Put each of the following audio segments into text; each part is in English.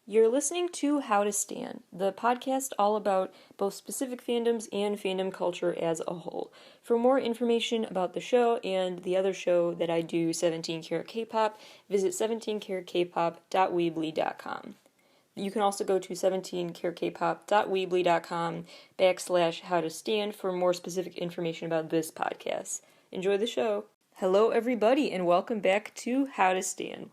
You're listening to How to Stan, the podcast all about both specific fandoms and fandom culture as a whole. For more information about the show and the other show that I do, 17 Karat K-Pop, visit 17karatkpop.weebly.com. You can also go to 17karatkpop.weebly.com/howtostan for more specific information about this podcast. Enjoy the show. Hello everybody and welcome back to How to Stan.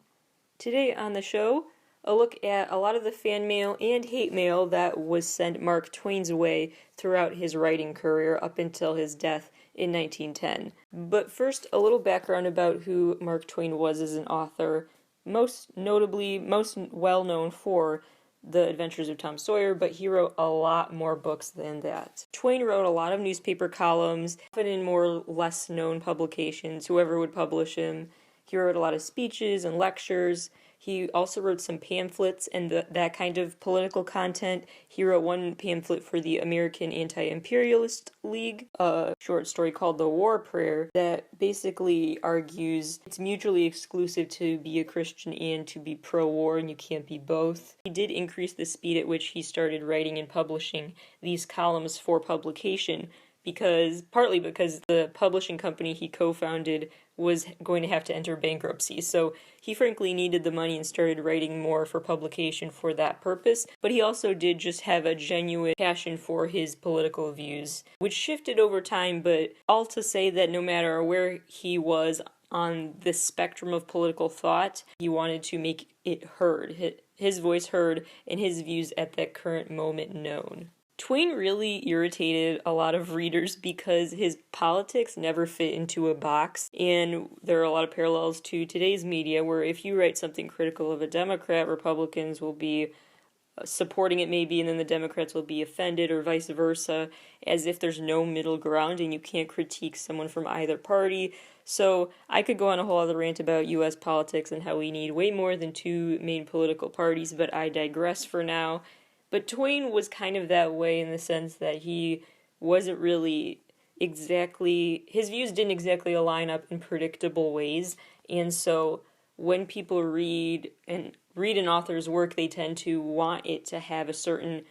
Today on the show, a look at a lot of the fan mail and hate mail that was sent Mark Twain's way throughout his writing career up until his death in 1910. But first, a little background about who Mark Twain was as an author, most well known for The Adventures of Tom Sawyer, but he wrote a lot more books than that. Twain wrote a lot of newspaper columns, often in more less known publications, whoever would publish him. He wrote a lot of speeches and lectures. He also wrote some pamphlets and that kind of political content. He wrote one pamphlet for the American Anti-Imperialist League, a short story called The War Prayer, that basically argues it's mutually exclusive to be a Christian and to be pro-war, and you can't be both. He did increase the speed at which he started writing and publishing these columns for publication, partly because the publishing company he co-founded was going to have to enter bankruptcy. So he frankly needed the money and started writing more for publication for that purpose. But he also did just have a genuine passion for his political views, which shifted over time, but all to say that no matter where he was on the spectrum of political thought, he wanted to make it heard, his voice heard, and his views at that current moment known. Twain really irritated a lot of readers because his politics never fit into a box, and there are a lot of parallels to today's media where if you write something critical of a Democrat, Republicans will be supporting it maybe, and then the Democrats will be offended, or vice versa, as if there's no middle ground and you can't critique someone from either party. So I could go on a whole other rant about U.S. politics and how we need way more than two main political parties, but I digress for now. But Twain was kind of that way in the sense that he wasn't really his views didn't exactly align up in predictable ways, and so when people read an author's work, they tend to want it to have a certain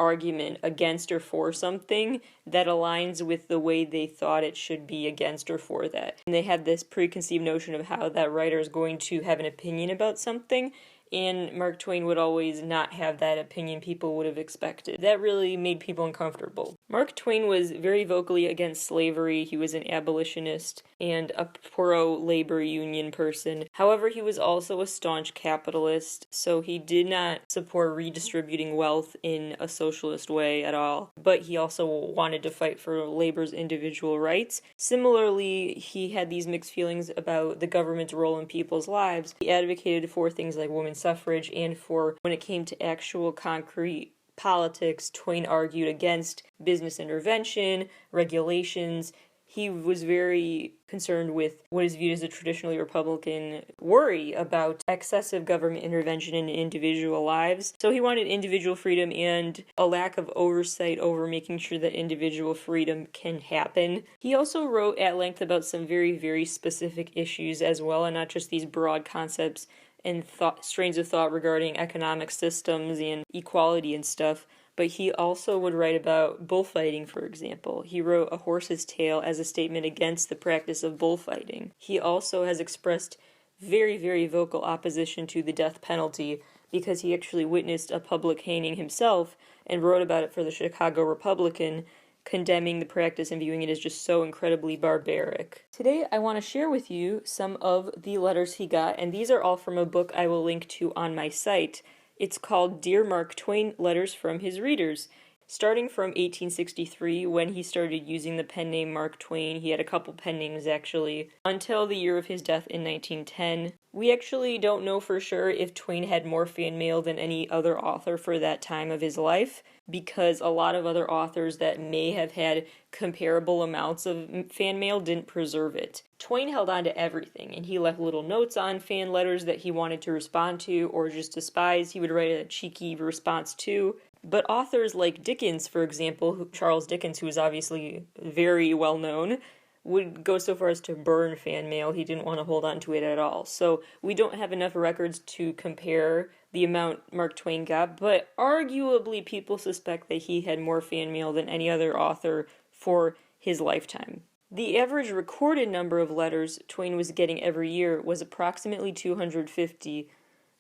argument against or for something that aligns with the way they thought it should be against or for that. And they had this preconceived notion of how that writer is going to have an opinion about something, and Mark Twain would always not have that opinion people would have expected. That really made people uncomfortable. Mark Twain was very vocally against slavery. He was an abolitionist and a pro-labor union person. However, he was also a staunch capitalist, so he did not support redistributing wealth in a socialist way at all. But he also wanted to fight for labor's individual rights. Similarly, he had these mixed feelings about the government's role in people's lives. He advocated for things like women's suffrage, and for when it came to actual concrete politics, Twain argued against business intervention, regulations. He was very concerned with what is viewed as a traditionally Republican worry about excessive government intervention in individual lives. So he wanted individual freedom and a lack of oversight over making sure that individual freedom can happen. He also wrote at length about some very, very specific issues as well, and not just these broad concepts and strains of thought regarding economic systems and equality and stuff, but he also would write about bullfighting, for example. He wrote A Horse's Tale as a statement against the practice of bullfighting. He also has expressed very, very vocal opposition to the death penalty because he actually witnessed a public hanging himself and wrote about it for the Chicago Republican, condemning the practice and viewing it as just so incredibly barbaric. Today, I want to share with you some of the letters he got, and these are all from a book I will link to on my site. It's called Dear Mark Twain, Letters from His Readers. Starting from 1863, when he started using the pen name Mark Twain, he had a couple pen names actually, until the year of his death in 1910. We actually don't know for sure if Twain had more fan mail than any other author for that time of his life, because a lot of other authors that may have had comparable amounts of fan mail didn't preserve it. Twain held on to everything, and he left little notes on fan letters that he wanted to respond to or just despise. He would write a cheeky response to. But authors like Dickens, for example, Charles Dickens, who was obviously very well known, would go so far as to burn fan mail. He didn't want to hold on to it at all. So we don't have enough records to compare the amount Mark Twain got, but arguably people suspect that he had more fan mail than any other author for his lifetime. The average recorded number of letters Twain was getting every year was approximately 250,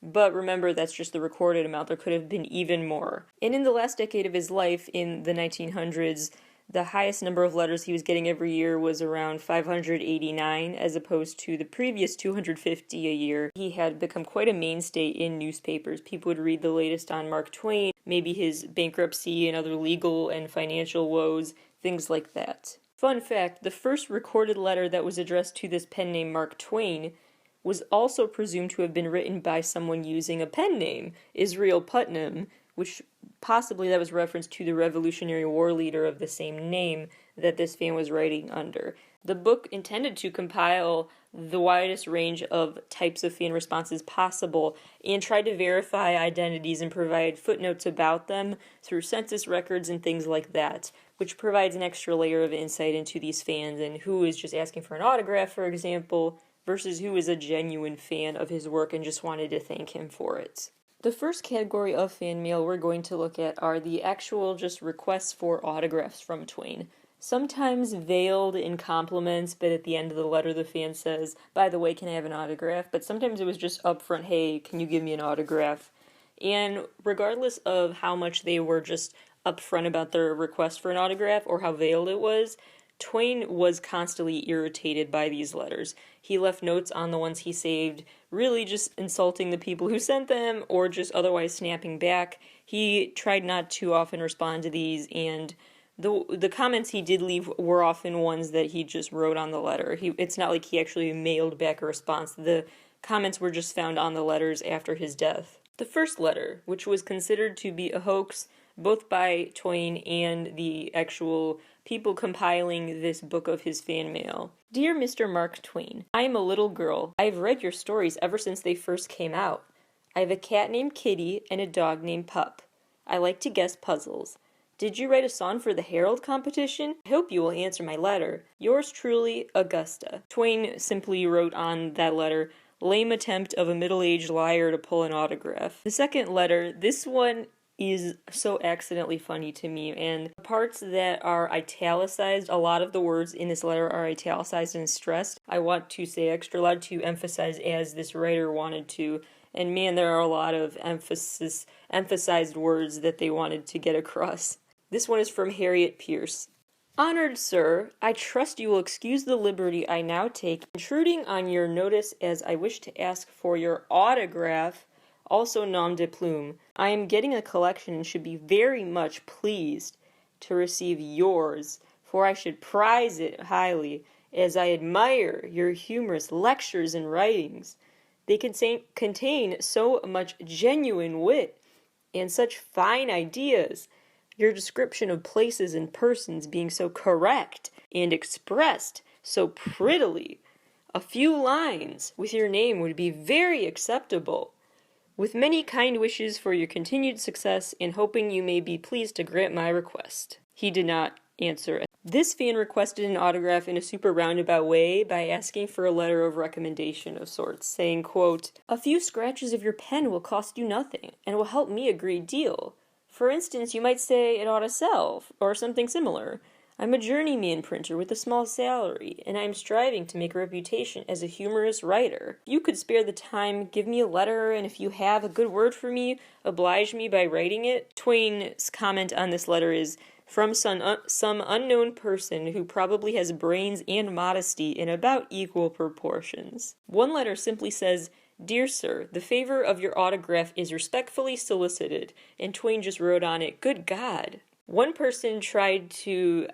but remember, that's just the recorded amount. There could have been even more. And in the last decade of his life, in the 1900s, the highest number of letters he was getting every year was around 589, as opposed to the previous 250 a year. He had become quite a mainstay in newspapers. People would read the latest on Mark Twain, maybe his bankruptcy and other legal and financial woes, things like that. Fun fact, the first recorded letter that was addressed to this pen name Mark Twain was also presumed to have been written by someone using a pen name, Israel Putnam, which possibly that was reference to the Revolutionary War leader of the same name that this fan was writing under. The book intended to compile the widest range of types of fan responses possible and tried to verify identities and provide footnotes about them through census records and things like that, which provides an extra layer of insight into these fans and who is just asking for an autograph, for example, versus who is a genuine fan of his work and just wanted to thank him for it. The first category of fan mail we're going to look at are the actual just requests for autographs from Twain. Sometimes veiled in compliments, but at the end of the letter the fan says, by the way, can I have an autograph? But sometimes it was just upfront, hey, can you give me an autograph? And regardless of how much they were just upfront about their request for an autograph or how veiled it was, Twain was constantly irritated by these letters. He left notes on the ones he saved, really just insulting the people who sent them or just otherwise snapping back. He tried not to often respond to these, and the comments he did leave were often ones that he just wrote on the letter. It's not like he actually mailed back a response. The comments were just found on the letters after his death. The first letter, which was considered to be a hoax, both by Twain and the actual people compiling this book of his fan mail. Dear Mr. Mark Twain, I am a little girl. I have read your stories ever since they first came out. I have a cat named Kitty and a dog named Pup. I like to guess puzzles. Did you write a song for the Herald competition? I hope you will answer my letter. Yours truly, Augusta. Twain simply wrote on that letter, lame attempt of a middle-aged liar to pull an autograph. The second letter, this one is so accidentally funny to me, and the parts that are italicized, a lot of the words in this letter are italicized and stressed. I want to say extra loud to emphasize as this writer wanted to, and man, there are a lot of emphasized words that they wanted to get across. This one is from Harriet Pierce. Honored sir, I trust you will excuse the liberty I now take intruding on your notice as I wish to ask for your autograph, also nom de plume. I am getting a collection and should be very much pleased to receive yours, for I should prize it highly, as I admire your humorous lectures and writings. They contain so much genuine wit and such fine ideas, your description of places and persons being so correct and expressed so prettily. A few lines with your name would be very acceptable. With many kind wishes for your continued success and hoping you may be pleased to grant my request. He did not answer it. This fan requested an autograph in a super roundabout way by asking for a letter of recommendation of sorts, saying, quote, a few scratches of your pen will cost you nothing and will help me a great deal. For instance, you might say it ought to sell, or something similar. I'm a journeyman printer with a small salary, and I am striving to make a reputation as a humorous writer. If you could spare the time, give me a letter, and if you have a good word for me, oblige me by writing it. Twain's comment on this letter is, from some unknown person who probably has brains and modesty in about equal proportions. One letter simply says, Dear Sir, the favor of your autograph is respectfully solicited, and Twain just wrote on it, Good God. One person tried to,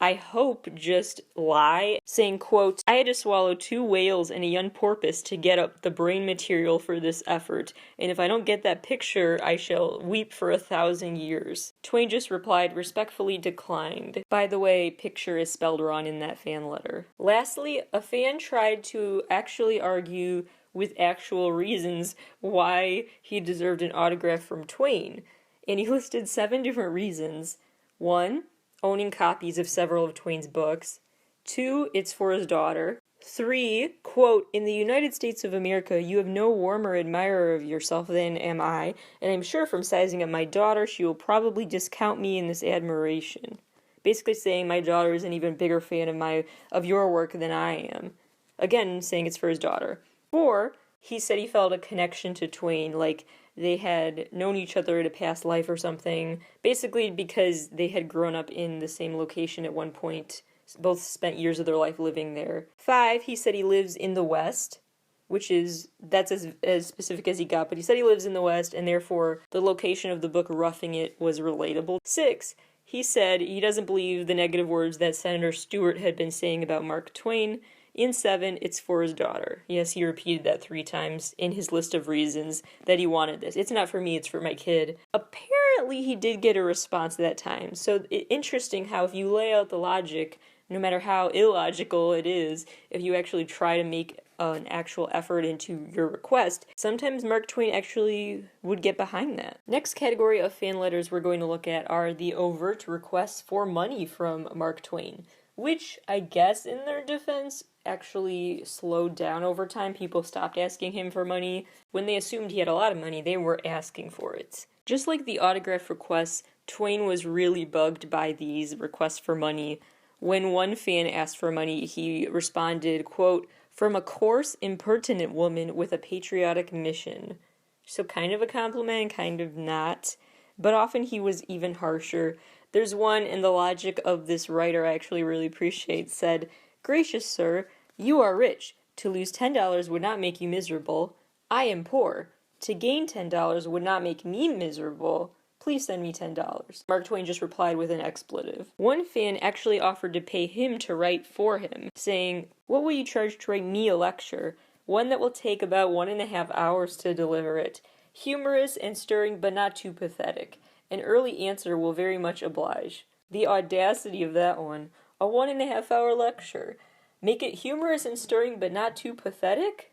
I hope, just lie, saying, quote, I had to swallow 2 whales and a young porpoise to get up the brain material for this effort, and if I don't get that picture, I shall weep for 1,000 years. Twain just replied, respectfully declined. By the way, picture is spelled wrong in that fan letter. Lastly, a fan tried to actually argue with actual reasons why he deserved an autograph from Twain, and he listed 7 different reasons. 1, owning copies of several of Twain's books. 2, it's for his daughter. 3, quote, "In the United States of America, you have no warmer admirer of yourself than am I, and I'm sure from sizing up my daughter, she will probably discount me in this admiration." Basically saying my daughter is an even bigger fan of your work than I am. Again, saying it's for his daughter. 4, he said he felt a connection to Twain, like they had known each other in a past life or something, basically because they had grown up in the same location at one point, both spent years of their life living there. 5, he said he lives in the West, that's as specific as he got, but he said he lives in the West, and therefore the location of the book Roughing It was relatable. 6, he said he doesn't believe the negative words that Senator Stewart had been saying about Mark Twain. In 7, it's for his daughter. Yes, he repeated that 3 times in his list of reasons that he wanted this. It's not for me, it's for my kid. Apparently, he did get a response that time. So interesting how if you lay out the logic, no matter how illogical it is, if you actually try to make an actual effort into your request, sometimes Mark Twain actually would get behind that. Next category of fan letters we're going to look at are the overt requests for money from Mark Twain, which I guess in their defense actually slowed down over time. People stopped asking him for money. When they assumed he had a lot of money, they were asking for it. Just like the autograph requests, Twain was really bugged by these requests for money. When one fan asked for money, he responded, quote, "From a coarse, impertinent woman with a patriotic mission." So kind of a compliment, kind of not. But often he was even harsher. There's one, and the logic of this writer I actually really appreciate, said, "Gracious sir, you are rich. To lose $10 would not make you miserable. I am poor. To gain $10 would not make me miserable. Please send me $10. Mark Twain just replied with an expletive. One fan actually offered to pay him to write for him, saying, "What will you charge to write me a lecture? One that will take about 1.5 hours to deliver it. Humorous and stirring, but not too pathetic. An early answer will very much oblige." The audacity of that one. A 1.5 hour lecture. Make it humorous and stirring, but not too pathetic?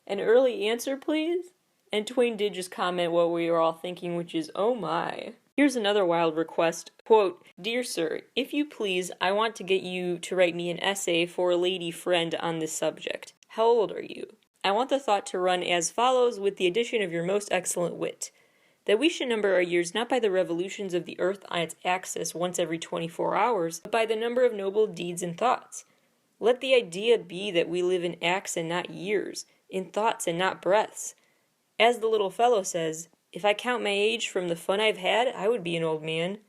An early answer, please? And Twain did just comment what we were all thinking, which is, oh my. Here's another wild request. Quote, "Dear sir, if you please, I want to get you to write me an essay for a lady friend on this subject. How old are you? I want the thought to run as follows with the addition of your most excellent wit. That we should number our years not by the revolutions of the earth on its axis once every 24 hours, but by the number of noble deeds and thoughts. Let the idea be that we live in acts and not years, in thoughts and not breaths. As the little fellow says, if I count my age from the fun I've had, I would be an old man.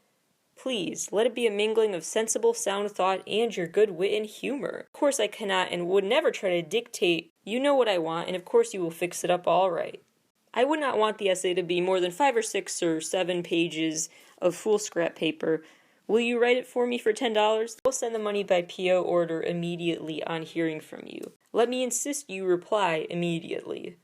Please, let it be a mingling of sensible, sound thought and your good wit and humor. Of course I cannot and would never try to dictate. You know what I want, and of course you will fix it up all right. I would not want the essay to be more than 5 or 6 or 7 pages of foolscap paper. Will you write it for me for $10? I will send the money by P.O. order immediately on hearing from you. Let me insist you reply immediately."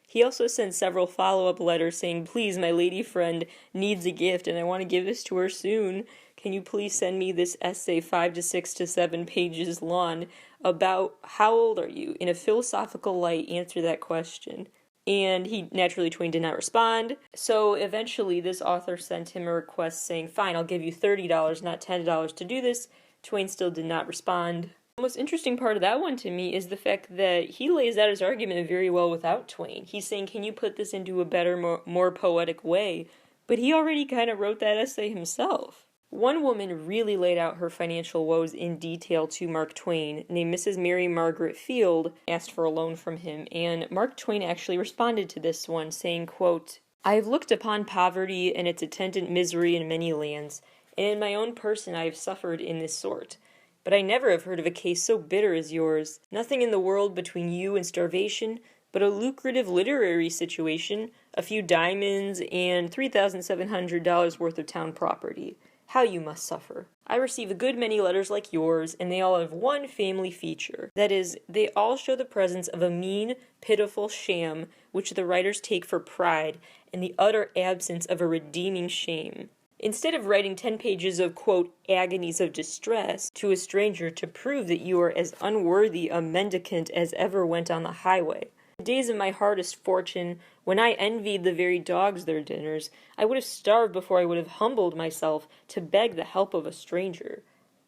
He also sent several follow-up letters saying, "Please, my lady friend needs a gift and I want to give this to her soon. Can you please send me this essay 5 to 6 to 7 pages long about how old are you? In a philosophical light, answer that question." And Twain did not respond. So eventually this author sent him a request saying, "Fine, I'll give you $30, not $10 to do this." Twain still did not respond. The most interesting part of that one to me is the fact that he lays out his argument very well without Twain. He's saying, can you put this into a better, more poetic way? But he already kind of wrote that essay himself. One woman really laid out her financial woes in detail to Mark Twain, named Mrs. Mary Margaret Field, asked for a loan from him, and Mark Twain actually responded to this one, saying, quote, "I have looked upon poverty and its attendant misery in many lands, and in my own person I have suffered in this sort. But I never have heard of a case so bitter as yours. Nothing in the world between you and starvation, but a lucrative literary situation, a few diamonds, and $3,700 worth of town property. How you must suffer. I receive a good many letters like yours, and they all have one family feature. That is, they all show the presence of a mean, pitiful sham, which the writers take for pride, and the utter absence of a redeeming shame. Instead of writing 10 pages of, quote, agonies of distress to a stranger to prove that you are as unworthy a mendicant as ever went on the highway. The days of my hardest fortune, when I envied the very dogs their dinners, I would have starved before I would have humbled myself to beg the help of a stranger.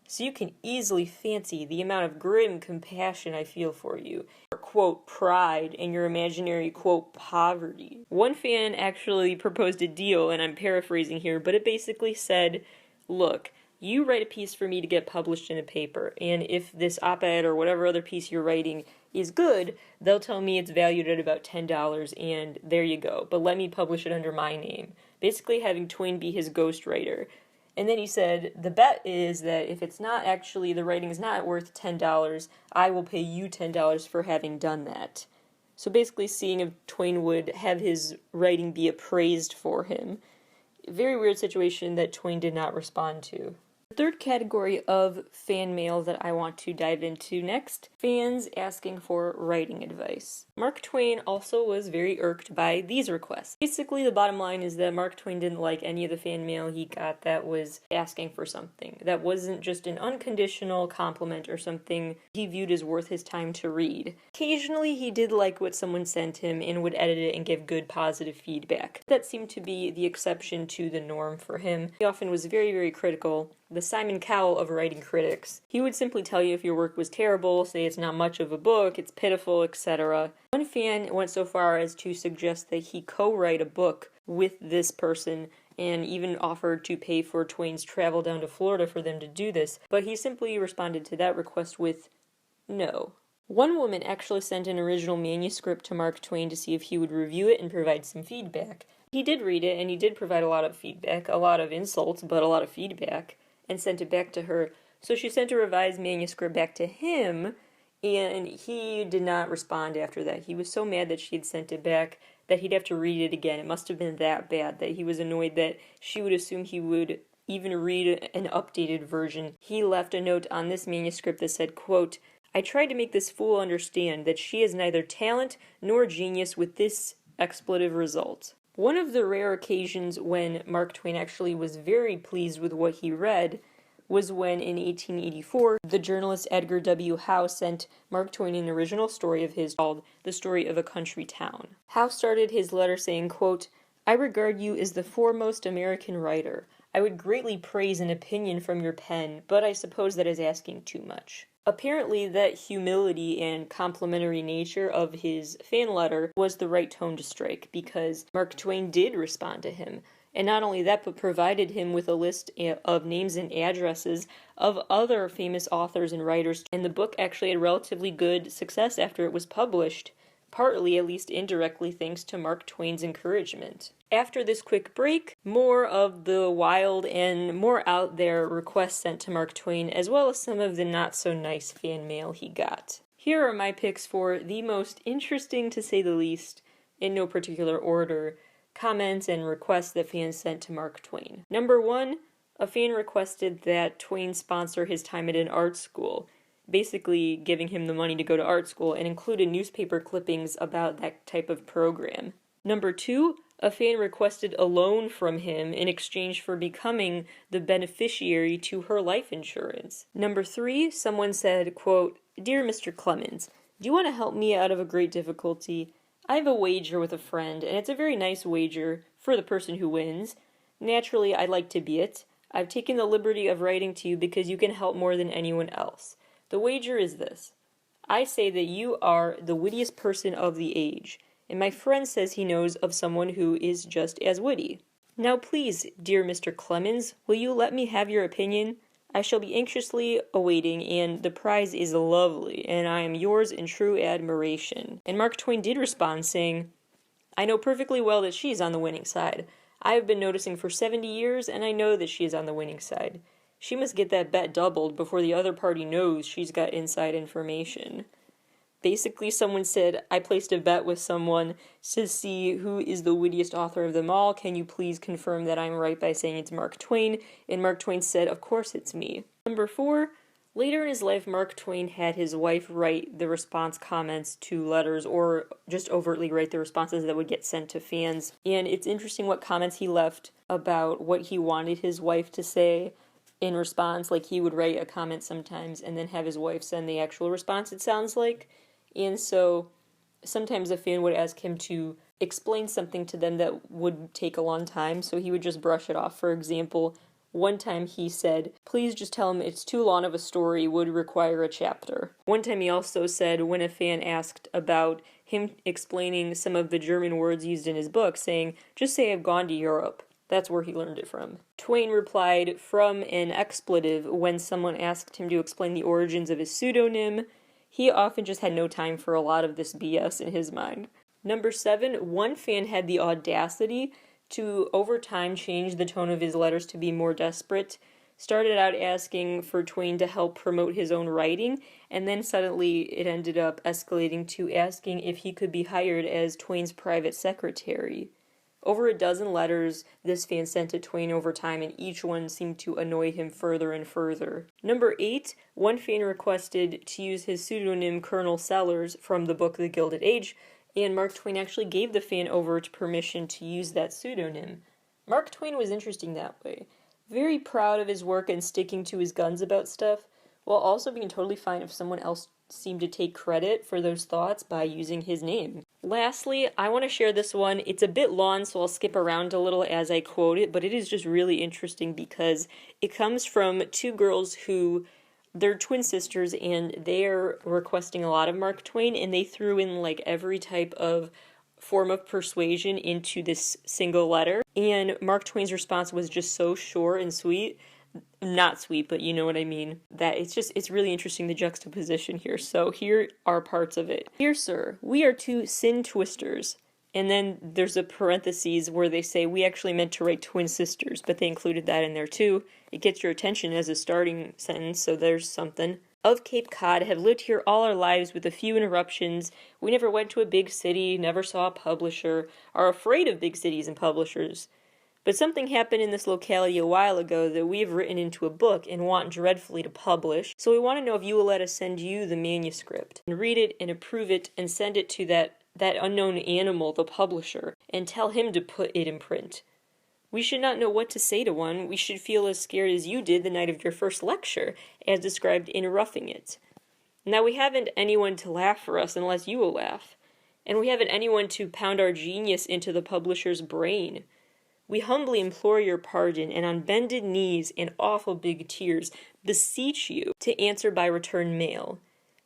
so you can easily fancy the amount of grim compassion I feel for you, or, quote, pride in your imaginary, quote, poverty. One fan actually proposed a deal, and I'm paraphrasing here, but it basically said, look, you write a piece for me to get published in a paper, and if this op-ed or whatever other piece you're writing is good, they'll tell me it's valued at about $10, and there you go, but let me publish it under my name. Basically having Twain be his ghostwriter. And then he said, the bet is that if it's not actually, the writing is not worth $10, I will pay you $10 for having done that. So basically seeing if Twain would have his writing be appraised for him. Very weird situation that Twain did not respond to. The third category of fan mail that I want to dive into next, fans asking for writing advice. Mark Twain also was very irked by these requests. Basically, the bottom line is that Mark Twain didn't like any of the fan mail he got that was asking for something. That wasn't just an unconditional compliment or something he viewed as worth his time to read. Occasionally, he did like what someone sent him and would edit it and give good positive feedback. That seemed to be the exception to the norm for him. He often was very, very critical. The Simon Cowell of writing critics. He would simply tell you if your work was terrible, say it's not much of a book, it's pitiful, etc. One fan went so far as to suggest that he co-write a book with this person and even offered to pay for Twain's travel down to Florida for them to do this, but he simply responded to that request with no. One woman actually sent an original manuscript to Mark Twain to see if he would review it and provide some feedback. He did read it, and he did provide a lot of feedback, a lot of insults, but a lot of feedback, and sent it back to her. So she sent a revised manuscript back to him, and he did not respond after that. He was so mad that she had sent it back that he'd have to read it again. It must have been that bad that he was annoyed that she would assume he would even read an updated version. He left a note on this manuscript that said, quote, I tried to make this fool understand that she has neither talent nor genius with this expletive result. One of the rare occasions when Mark Twain actually was very pleased with what he read was when, in 1884, the journalist Edgar W. Howe sent Mark Twain an original story of his called The Story of a Country Town. Howe started his letter saying, quote, I regard you as the foremost American writer. I would greatly praise an opinion from your pen, but I suppose that is asking too much. Apparently, that humility and complimentary nature of his fan letter was the right tone to strike, because Mark Twain did respond to him. And not only that, but provided him with a list of names and addresses of other famous authors and writers. And the book actually had relatively good success after it was published, partly, at least indirectly, thanks to Mark Twain's encouragement. After this quick break, more of the wild and more out there requests sent to Mark Twain, as well as some of the not-so-nice fan mail he got. Here are my picks for the most interesting, to say the least, in no particular order, comments and requests that fans sent to Mark Twain. Number 1, a fan requested that Twain sponsor his time at an art school, basically giving him the money to go to art school, and included newspaper clippings about that type of program. Number 2, a fan requested a loan from him in exchange for becoming the beneficiary to her life insurance. Number 3, someone said, quote, Dear Mr. Clemens, do you want to help me out of a great difficulty? I have a wager with a friend, and it's a very nice wager for the person who wins. Naturally, I'd like to be it. I've taken the liberty of writing to you because you can help more than anyone else. The wager is this. I say that you are the wittiest person of the age, and my friend says he knows of someone who is just as witty. Now please, dear Mr. Clemens, will you let me have your opinion? I shall be anxiously awaiting, and the prize is lovely, and I am yours in true admiration. And Mark Twain did respond, saying, I know perfectly well that she is on the winning side. I have been noticing for 70 years, and I know that she is on the winning side. She must get that bet doubled before the other party knows she's got inside information. Basically, someone said, I placed a bet with someone to see who is the wittiest author of them all. Can you please confirm that I'm right by saying it's Mark Twain? And Mark Twain said, of course it's me. Number 4, later in his life, Mark Twain had his wife write the response comments to letters, or just overtly write the responses that would get sent to fans. And it's interesting what comments he left about what he wanted his wife to say in response. Like, he would write a comment sometimes and then have his wife send the actual response, it sounds like. And so sometimes a fan would ask him to explain something to them that would take a long time, so he would just brush it off. For example, One time he said, please just tell him it's too long of a story, would require a chapter. One time he also said, when a fan asked about him explaining some of the German words used in his book, saying, just say I've gone to Europe. That's where he learned it from. Twain replied from an expletive when someone asked him to explain the origins of his pseudonym. He often just had no time for a lot of this BS in his mind. Number 7, one fan had the audacity to, over time, change the tone of his letters to be more desperate. Started out asking for Twain to help promote his own writing, and then suddenly it ended up escalating to asking if he could be hired as Twain's private secretary. Over a dozen letters this fan sent to Twain over time, and each one seemed to annoy him further and further. Number 8, one fan requested to use his pseudonym Colonel Sellers from the book The Gilded Age, and Mark Twain actually gave the fan over to permission to use that pseudonym. Mark Twain was interesting that way. Very proud of his work and sticking to his guns about stuff, while also being totally fine if someone else seemed to take credit for those thoughts by using his name. Lastly, I want to share this one. It's a bit long, so I'll skip around a little as I quote it, but it is just really interesting because it comes from two girls who, they're twin sisters, and they're requesting a lot of Mark Twain, and they threw in like every type of form of persuasion into this single letter. And Mark Twain's response was just so short and sweet. Not sweet, but you know what I mean. That it's really interesting, the juxtaposition here. So here are parts of it. Dear sir, we are two sin twisters. And then there's a parentheses where they say we actually meant to write twin sisters, but they included that in there too. It gets your attention as a starting sentence, so there's something. Of Cape Cod, have lived here all our lives with a few interruptions. We never went to a big city, never saw a publisher, are afraid of big cities and publishers. But something happened in this locality a while ago that we have written into a book and want dreadfully to publish, so we want to know if you will let us send you the manuscript, and read it and approve it and send it to that unknown animal, the publisher, and tell him to put it in print. We should not know what to say to one. We should feel as scared as you did the night of your first lecture, as described in Roughing It. Now we haven't anyone to laugh for us unless you will laugh, and we haven't anyone to pound our genius into the publisher's brain. We humbly implore your pardon, and on bended knees and awful big tears beseech you to answer by return mail.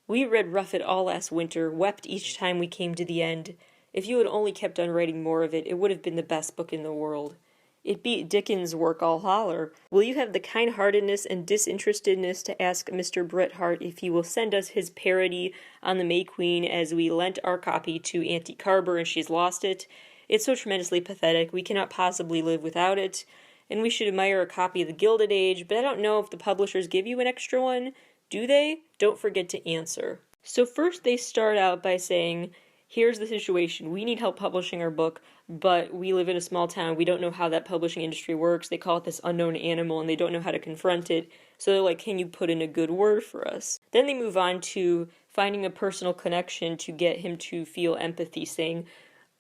We read Rough It all last winter, wept each time we came to the end. If you had only kept on writing more of it, it would have been the best book in the world. It beat Dickens' work all holler. Will you have the kind-heartedness and disinterestedness to ask Mr. Bret Harte if he will send us his parody on the May Queen as we lent our copy to Auntie Carver and she's lost it? It's so tremendously pathetic, we cannot possibly live without it, and we should admire a copy of The Gilded Age, but I don't know if the publishers give you an extra one. Do they? Don't forget to answer. So first they start out by saying, here's the situation. We need help publishing our book, but we live in a small town. We don't know how that publishing industry works. They call it this unknown animal, and they don't know how to confront it. So they're like, can you put in a good word for us? Then they move on to finding a personal connection to get him to feel empathy, saying,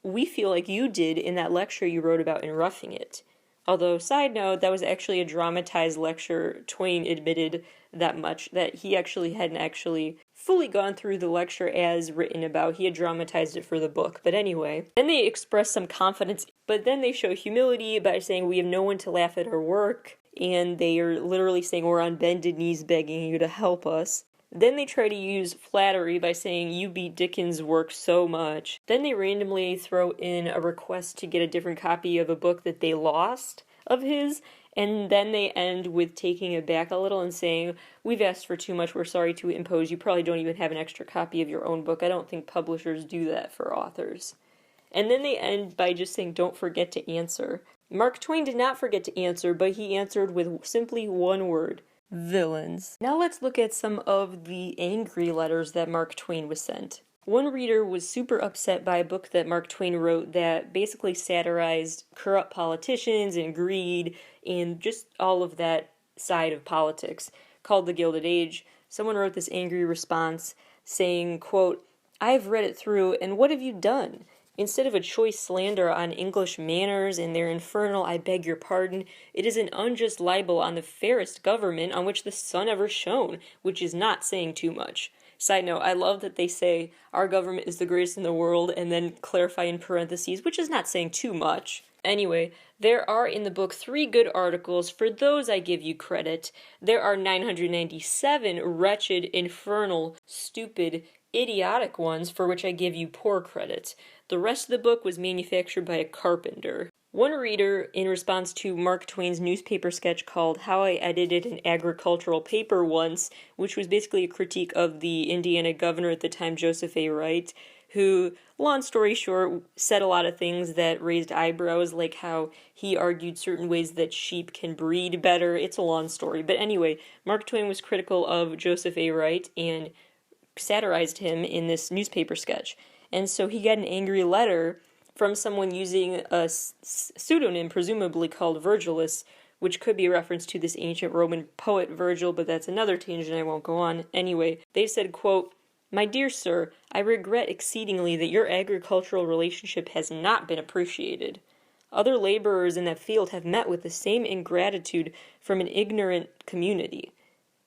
we feel like you did in that lecture you wrote about in Roughing It. Although, side note, that was actually a dramatized lecture. Twain admitted that much, that he actually hadn't actually fully gone through the lecture as written about. He had dramatized it for the book. But anyway, then they express some confidence, but then they show humility by saying we have no one to laugh at our work, and they are literally saying we're on bended knees begging you to help us. Then they try to use flattery by saying, you beat Dickens' work so much. Then they randomly throw in a request to get a different copy of a book that they lost of his, and then they end with taking it back a little and saying, we've asked for too much, we're sorry to impose, you probably don't even have an extra copy of your own book. I don't think publishers do that for authors. And then they end by just saying, don't forget to answer. Mark Twain did not forget to answer, but he answered with simply one word. Villains. Now let's look at some of the angry letters that Mark Twain was sent. One reader was super upset by a book that Mark Twain wrote that basically satirized corrupt politicians and greed and just all of that side of politics, called The Gilded Age. Someone wrote this angry response saying, quote, I've read it through, and what have you done? Instead of a choice slander on English manners and their infernal I beg your pardon, it is an unjust libel on the fairest government on which the sun ever shone, which is not saying too much. Side note, I love that they say our government is the greatest in the world and then clarify in parentheses, which is not saying too much. Anyway, there are in the book 3 good articles. For those I give you credit. There are 997 wretched, infernal, stupid, idiotic ones for which I give you poor credit. The rest of the book was manufactured by a carpenter. One reader, in response to Mark Twain's newspaper sketch called How I Edited an Agricultural Paper Once, which was basically a critique of the Indiana governor at the time, Joseph A. Wright, who, long story short, said a lot of things that raised eyebrows, like how he argued certain ways that sheep can breed better. It's a long story. But anyway, Mark Twain was critical of Joseph A. Wright and satirized him in this newspaper sketch. And so he got an angry letter from someone using a pseudonym, presumably called Virgilus, which could be a reference to this ancient Roman poet Virgil, but that's another tangent I won't go on. Anyway, they said, quote, "My dear sir, I regret exceedingly that your agricultural relationship has not been appreciated. Other laborers in that field have met with the same ingratitude from an ignorant community.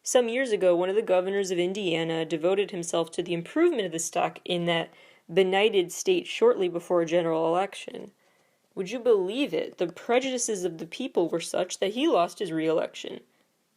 Some years ago, one of the governors of Indiana devoted himself to the improvement of the stock in that benighted state shortly before a general election. Would you believe it? The prejudices of the people were such that he lost his re-election."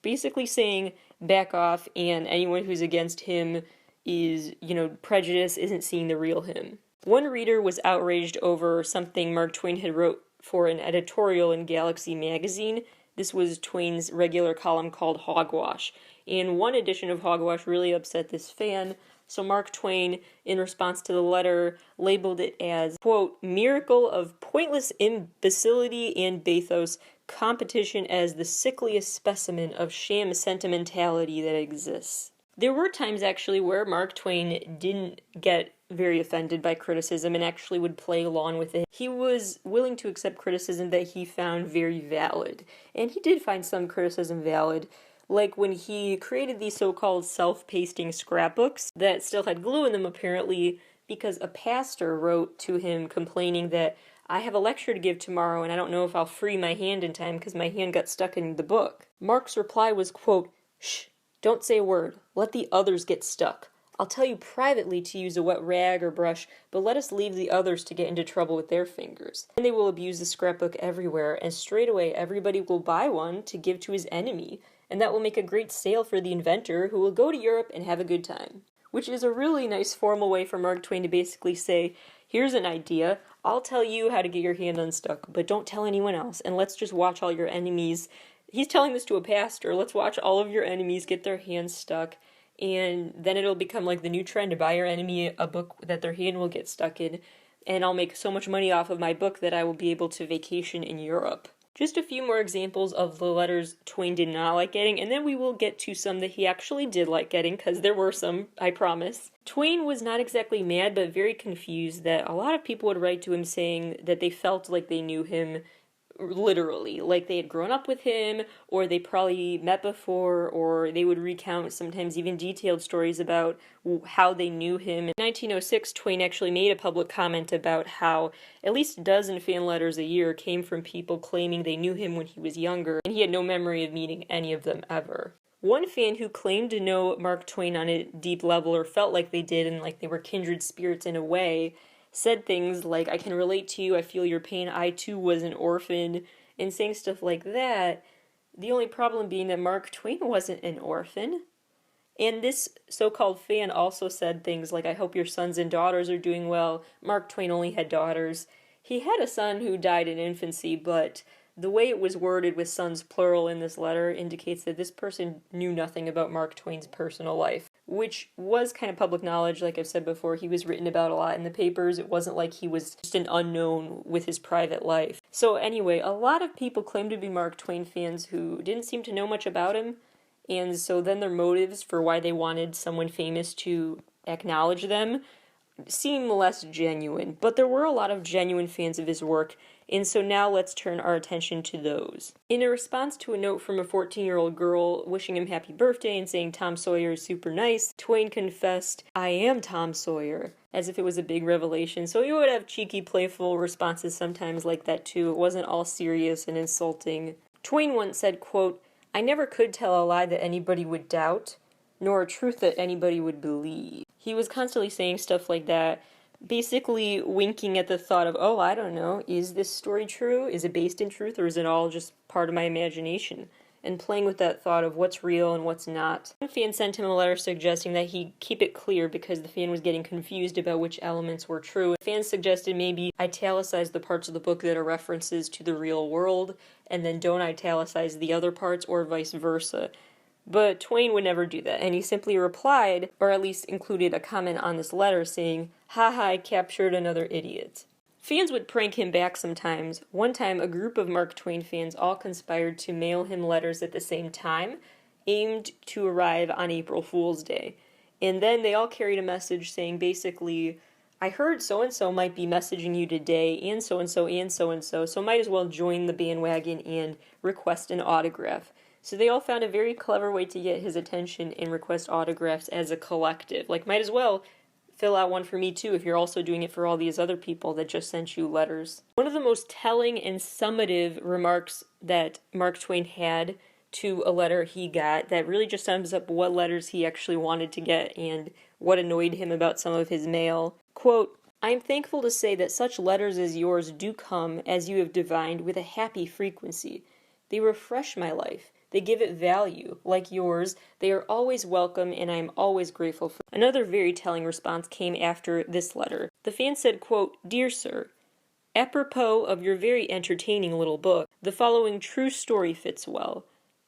Basically saying, back off, and anyone who's against him is, prejudice, isn't seeing the real him. One reader was outraged over something Mark Twain had wrote for an editorial in Galaxy magazine. This was Twain's regular column called Hogwash. And one edition of Hogwash really upset this fan, so Mark Twain, in response to the letter, labeled it as, quote, "miracle of pointless imbecility and bathos, competition as the sickliest specimen of sham sentimentality that exists." There were times, actually, where Mark Twain didn't get very offended by criticism and actually would play along with it. He was willing to accept criticism that he found very valid. And he did find some criticism valid, like when he created these so-called self-pasting scrapbooks that still had glue in them, apparently, because a pastor wrote to him complaining that, "I have a lecture to give tomorrow and I don't know if I'll free my hand in time because my hand got stuck in the book." Mark's reply was, quote, "Shh, don't say a word. Let the others get stuck. I'll tell you privately to use a wet rag or brush, but let us leave the others to get into trouble with their fingers. And they will abuse the scrapbook everywhere, and straightaway everybody will buy one to give to his enemy, and that will make a great sale for the inventor, who will go to Europe and have a good time." Which is a really nice formal way for Mark Twain to basically say, here's an idea, I'll tell you how to get your hand unstuck, but don't tell anyone else, and let's just watch all your enemies. He's telling this to a pastor, let's watch all of your enemies get their hands stuck, and then it'll become like the new trend to buy your enemy a book that their hand will get stuck in, and I'll make so much money off of my book that I will be able to vacation in Europe. Just a few more examples of the letters Twain did not like getting, and then we will get to some that he actually did like getting, because there were some, I promise. Twain was not exactly mad, but very confused that a lot of people would write to him saying that they felt like they knew him literally, like they had grown up with him, or they probably met before, or they would recount sometimes even detailed stories about how they knew him. In 1906, Twain actually made a public comment about how at least a dozen fan letters a year came from people claiming they knew him when he was younger, and he had no memory of meeting any of them ever. One fan who claimed to know Mark Twain on a deep level, or felt like they did, and like they were kindred spirits in a way, said things like, "I can relate to you, I feel your pain, I too was an orphan," and saying stuff like that. The only problem being that Mark Twain wasn't an orphan. And this so-called fan also said things like, "I hope your sons and daughters are doing well." Mark Twain only had daughters. He had a son who died in infancy, but the way it was worded with sons plural in this letter indicates that this person knew nothing about Mark Twain's personal life, which was kind of public knowledge. Like I've said before, he was written about a lot in the papers. It wasn't like he was just an unknown with his private life. So anyway, a lot of people claim to be Mark Twain fans who didn't seem to know much about him, and so then their motives for why they wanted someone famous to acknowledge them seem less genuine. But there were a lot of genuine fans of his work, and so now let's turn our attention to those. In a response to a note from a 14-year-old girl wishing him happy birthday and saying Tom Sawyer is super nice, Twain confessed, "I am Tom Sawyer," as if it was a big revelation. So he would have cheeky, playful responses sometimes like that too. It wasn't all serious and insulting. Twain once said, quote, "I never could tell a lie that anybody would doubt, nor a truth that anybody would believe." He was constantly saying stuff like that, basically winking at the thought of, oh, I don't know, is this story true? Is it based in truth, or is it all just part of my imagination? And playing with that thought of what's real and what's not. One fan sent him a letter suggesting that he keep it clear because the fan was getting confused about which elements were true. Fans suggested maybe italicize the parts of the book that are references to the real world, and then don't italicize the other parts, or vice versa. But Twain would never do that, and he simply replied, or at least included a comment on this letter saying, haha, I captured another idiot. Fans would prank him back sometimes. One time, a group of Mark Twain fans all conspired to mail him letters at the same time, aimed to arrive on April Fool's Day. And then they all carried a message saying basically, I heard so-and-so might be messaging you today, and so-and-so, and so-and-so, so might as well join the bandwagon and request an autograph. So they all found a very clever way to get his attention and request autographs as a collective. Like, might as well fill out one for me too if you're also doing it for all these other people that just sent you letters. One of the most telling and summative remarks that Mark Twain had to a letter he got that really just sums up what letters he actually wanted to get and what annoyed him about some of his mail. Quote, I am thankful to say that such letters as yours do come, as you have divined, with a happy frequency. They refresh my life. They give it value. Like yours, they are always welcome, and I am always grateful for. Another very telling response came after this letter. The fan said, quote, Dear Sir, apropos of your very entertaining little book, the following true story fits well.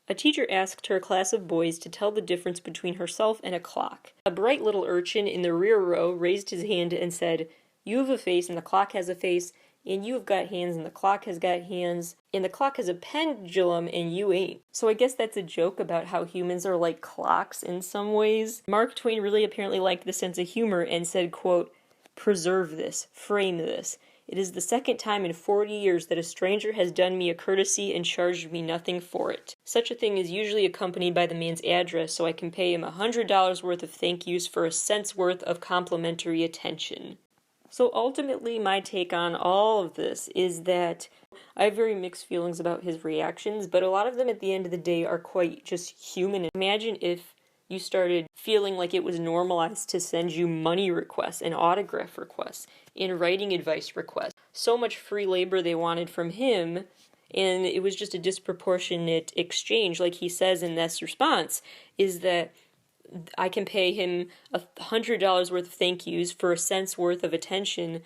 A teacher asked her class of boys to tell the difference between herself and a clock. A bright little urchin in the rear row raised his hand and said, You have a face, and the clock has a face, and you have got hands, and the clock has got hands, and the clock has a pendulum, and you ain't. So I guess that's a joke about how humans are like clocks in some ways. Mark Twain really apparently liked the sense of humor and said, quote, Preserve this, frame this. It is the second time in 40 years that a stranger has done me a courtesy and charged me nothing for it. Such a thing is usually accompanied by the man's address, so I can pay him $100 worth of thank yous for a cent's worth of complimentary attention. So ultimately, my take on all of this is that I have very mixed feelings about his reactions, but a lot of them at the end of the day are quite just human. Imagine if you started feeling like it was normalized to send you money requests and autograph requests and writing advice requests. So much free labor they wanted from him, and it was just a disproportionate exchange. Like he says in this response, is that I can pay him $100 worth of thank yous for a cent's worth of attention.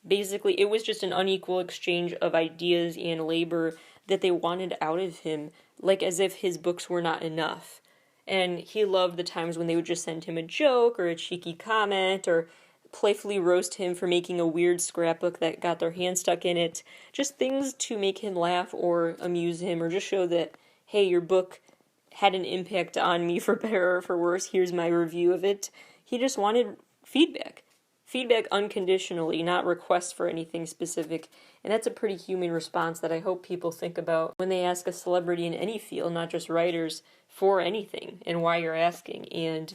Basically, it was just an unequal exchange of ideas and labor that they wanted out of him, like as if his books were not enough. And he loved the times when they would just send him a joke or a cheeky comment or playfully roast him for making a weird scrapbook that got their hand stuck in it. Just things to make him laugh or amuse him or just show that, hey, your book had an impact on me for better or for worse. Here's my review of it. He just wanted feedback. Feedback unconditionally, not requests for anything specific. And that's a pretty human response that I hope people think about when they ask a celebrity in any field, not just writers, for anything and why you're asking. And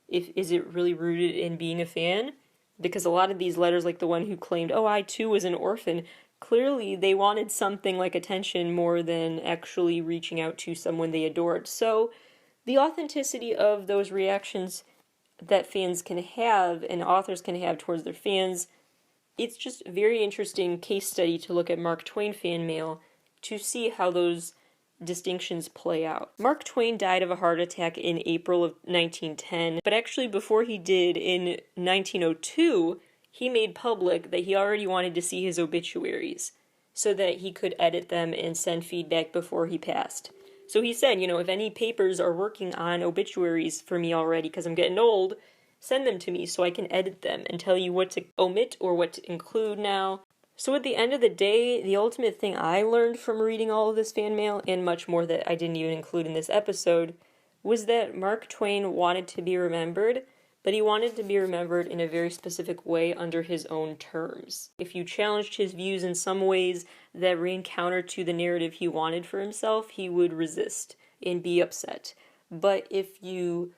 is it really rooted in being a fan? Because a lot of these letters, like the one who claimed, oh, I too was an orphan, clearly they wanted something like attention more than actually reaching out to someone they adored. So the authenticity of those reactions that fans can have and authors can have towards their fans, it's just a very interesting case study to look at Mark Twain fan mail to see how those distinctions play out. Mark Twain died of a heart attack in April of 1910, but actually before he did, in 1902, he made public that he already wanted to see his obituaries so that he could edit them and send feedback before he passed. So he said, if any papers are working on obituaries for me already because I'm getting old, send them to me so I can edit them and tell you what to omit or what to include now. So at the end of the day, the ultimate thing I learned from reading all of this fan mail, and much more that I didn't even include in this episode, was that Mark Twain wanted to be remembered, but he wanted to be remembered in a very specific way under his own terms. If you challenged his views in some ways that ran counter to the narrative he wanted for himself, he would resist and be upset. But if you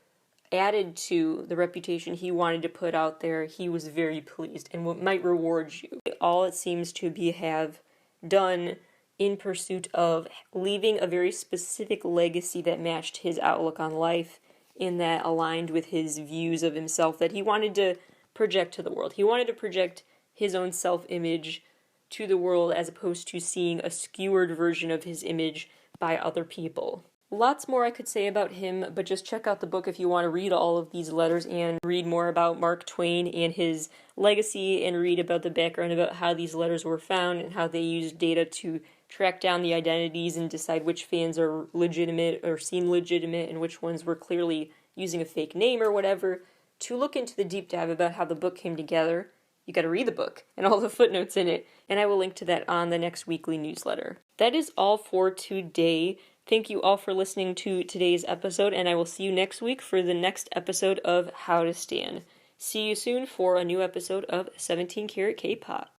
added to the reputation he wanted to put out there, he was very pleased and might reward you. All it seems to be have done in pursuit of leaving a very specific legacy that matched his outlook on life and that aligned with his views of himself that he wanted to project to the world. He wanted to project his own self-image to the world as opposed to seeing a skewered version of his image by other people. Lots more I could say about him, but just check out the book if you want to read all of these letters and read more about Mark Twain and his legacy, and read about the background about how these letters were found and how they used data to track down the identities and decide which fans are legitimate or seem legitimate and which ones were clearly using a fake name or whatever. To look into the deep dive about how the book came together, you gotta read the book and all the footnotes in it, and I will link to that on the next weekly newsletter. That is all for today. Thank you all for listening to today's episode, and I will see you next week for the next episode of How to Stand. See you soon for a new episode of 17 Karat K-Pop.